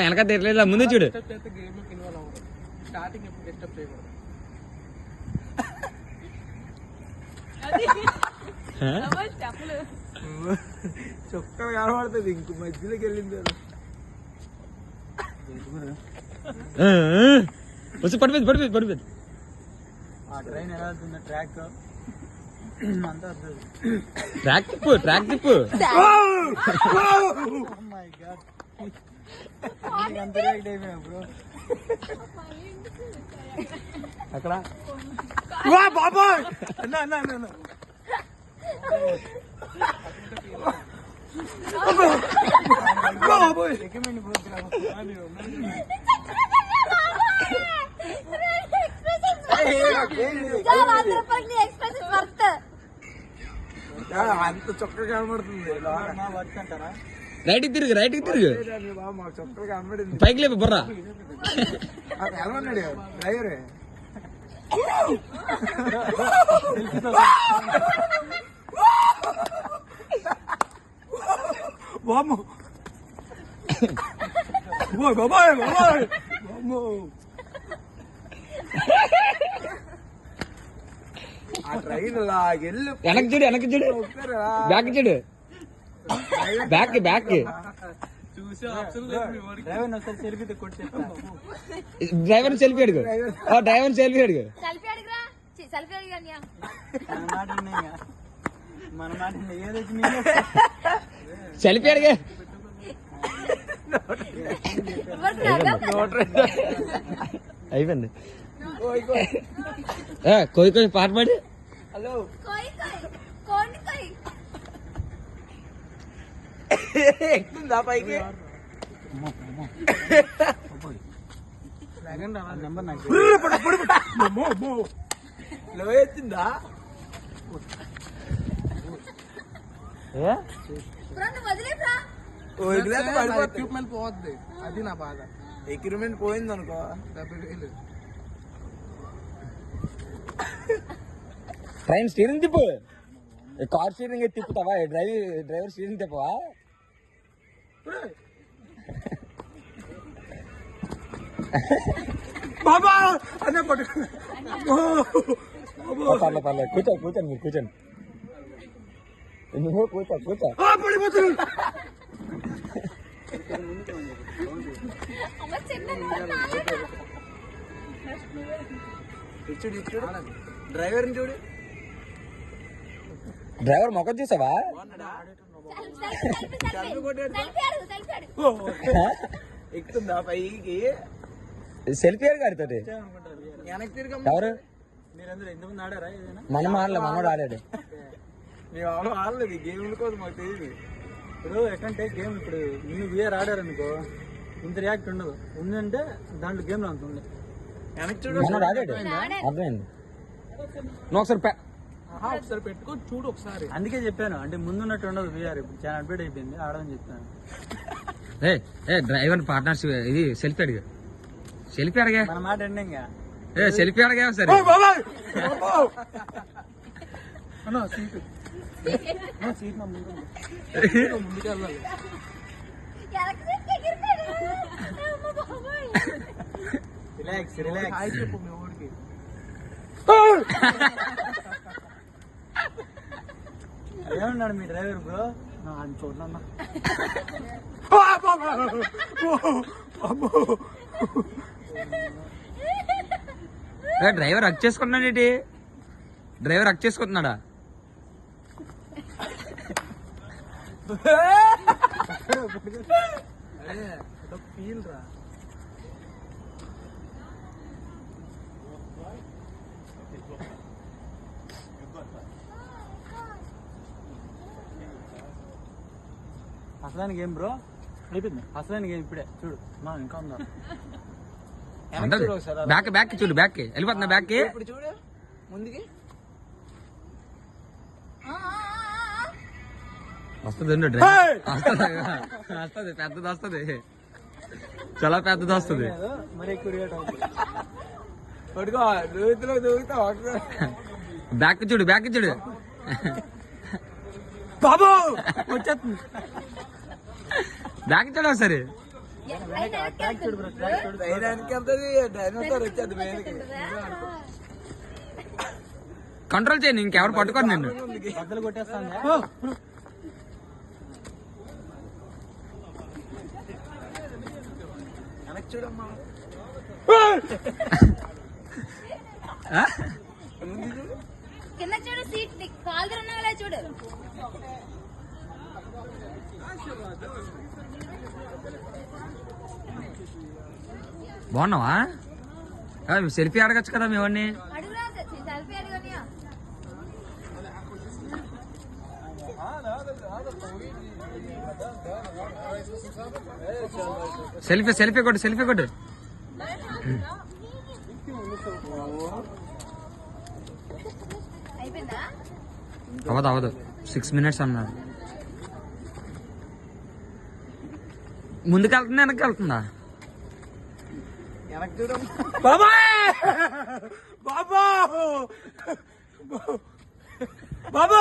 వెనక తిరగలేదు, ముందు చూడు. స్టార్టింగ్ ఎప్పుడు డిస్టర్బ్ చేయకూడదు. చొక్కా కనబడుతుంది, ఇంక మధ్యలోకి వెళ్ళింది. వచ్చి పడిపోయింది. ఆ ట్రైన్ ఎలా వెళ్తుంది? ట్రాక్ అంతా ట్రాక్ తిప్పు. అక్కడ బాబాయ్ అంత చొక్క కనబడుతుంది. రైట్ తిరుగు మాకు చొక్కలు కనబడింది. పైకి లేపు బుర్రా. ఎలా ఉన్నాడు డ్రైవరే? ఆ ట్రైన్ లాగెళ్ళి వెనక్కి చూడు బ్యాక్ చూడు. బ్యాక్ డ్రైవర్ సెల్ఫీ అడుగు. సెల్ఫీ అడిగే. అయిపోయింది. కోయి పాట పాడి. హలో ఎక్కుతుందా పైకి? లో ఎత్తిందా? ఎక్విప్మెంట్ పోవద్దు, అది నా బాధ. ఎక్విప్మెంట్ పోయింది అనుకో 70,000. ట్రైన్ స్టీరింగ్ తిప్పు. కార్ స్టీరింగ్ తిప్పుతావా? డ్రైవర్ స్టీరింగ్ తిప్పవా? బాబా అదే పట్టు. పర్లేదు కూర్చోండి మీరు కూర్చోండి. కూర్చో పడిపోతుంది. డ్రైవర్ చూడు. డ్రైవర్ మొక్క చూసావా? ఎక్కుతుందా పైకి? సెల్ఫీ ఆడుతాడు. వెనక్కి తిరిగి ఎవరు? మీరందరూ ఎంతమంది ఆడారా? మనం మనోడు ఆడాడు. మేము ఎవరు ఆడలేదు, గేమ్ల కోసం మాకు తెలియదు. ఇప్పుడు ఎక్కడంటే గేమ్ ఇప్పుడు మీరు వీఆర్ ఆడారనుకో ఇంత రియాక్ట్ ఉండదు. ఉందంటే దాంట్లో గేమ్లో అంత ఉంది. వెనక్కి చూడు. మనోడు ఆడాడు, అర్థమైంది. నువ్వు ఒకసారి పెట్టుకో చూడు ఒకసారి. అందుకే చెప్పాను, అంటే ముందున్నట్టు ఉండదు వీఆర్. ఇప్పుడు చాలా అప్డేట్ అయిపోయింది, ఆడదని చెప్తాను. డ్రైవర్ పార్ట్నర్షిప్ ఇది సెల్ఫీ అడిగా. మన మాట ఎండింగ్. సెల్ఫీ అడిగా సరే. సీట్ ముందుకు వెళ్ళాలి. రిలాక్స్ చెప్పు మీ ఊరికి. ఏమన్నాడు మీ డ్రైవర్ బ్రో? చూడన్నా డ్రైవర్ హక్ చేసుకున్నాడేంటి? డ్రైవర్ హక్ చేసుకుంటున్నాడా? ఫీల్ రా. అసలు గేమ్ బ్రో అయిపోయింది. అసలు గేమ్ ఇప్పుడే చూడు. మా ఇంకా ఉందా? బ్యాక్ చూడు. బ్యాక్ వెళ్ళిపోతున్నా. బ్యాక్ ఇప్పుడు చూడు ముందుకి వస్తుంది. వస్తుంది పెద్దది వస్తుంది, చాలా పెద్దది వస్తుంది. మరి ఎక్కువ దూకుతా. బ్యాక్ చూడు బాబు వచ్చేస్తుంది. బ్యాక్ చూడ సరే ట్రాక్ చూడు బ్రో, ట్రాక్ చూడు. డైనోసార్ వచ్చేది మీదకి. కంట్రోల్ చేయండి, ఇంకెవరు పట్టుకోరు నిన్ను. బద్దలు కొట్టేస్తాను. వెనక్కి చూడమ్మా. ఆ? కింద చూడు, సీట్ కాలు తిరున్నా చూడు. బాగున్నావా? సెల్ఫీ అడగచ్చు కదా మేవాడిని. అడుగురా, సెల్ఫీ అడుగునియా. సెల్ఫీ కొట్టు, సెల్ఫీ కొట్టు. అయిపోయిందా? అవదు 6 minutes అన్నారు. ముందుకెళ్తుందా వెనక్కి వెళ్తుందా? వెనక్కి చూడమ్మా. బాబాయ్ బాబా బాబా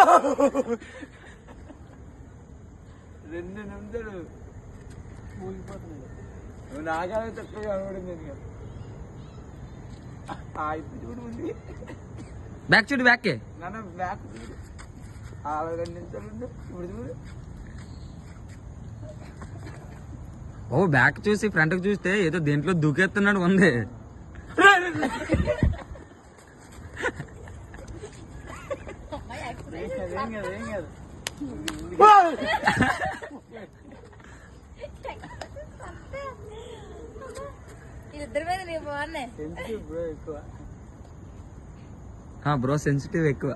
2 నిమిషాలు ఊగిపోతున్నాడు. నువ్వు నాగానే చక్కగా కనబడింది. ఇప్పుడు చూడు ఉంది. బ్యాక్ చూడు, బ్యాక్ నన్ను బ్యాక్ చూడు. 2 నిమిషాలు ఉంది. ఇప్పుడు చూడు. ఓ బ్యాక్ చూసి ఫ్రంట్ కి చూస్తే ఏదో దేంట్లో దూకేస్తున్నాడు ఉంది. ఏం కాదు, ఏం కాదు. ఇద్దరి మీద నీకు బాగున్నాయి. సెన్సిటివ్ బ్రో ఎక్కువ. బ్రో సెన్సిటివ్ ఎక్కువ.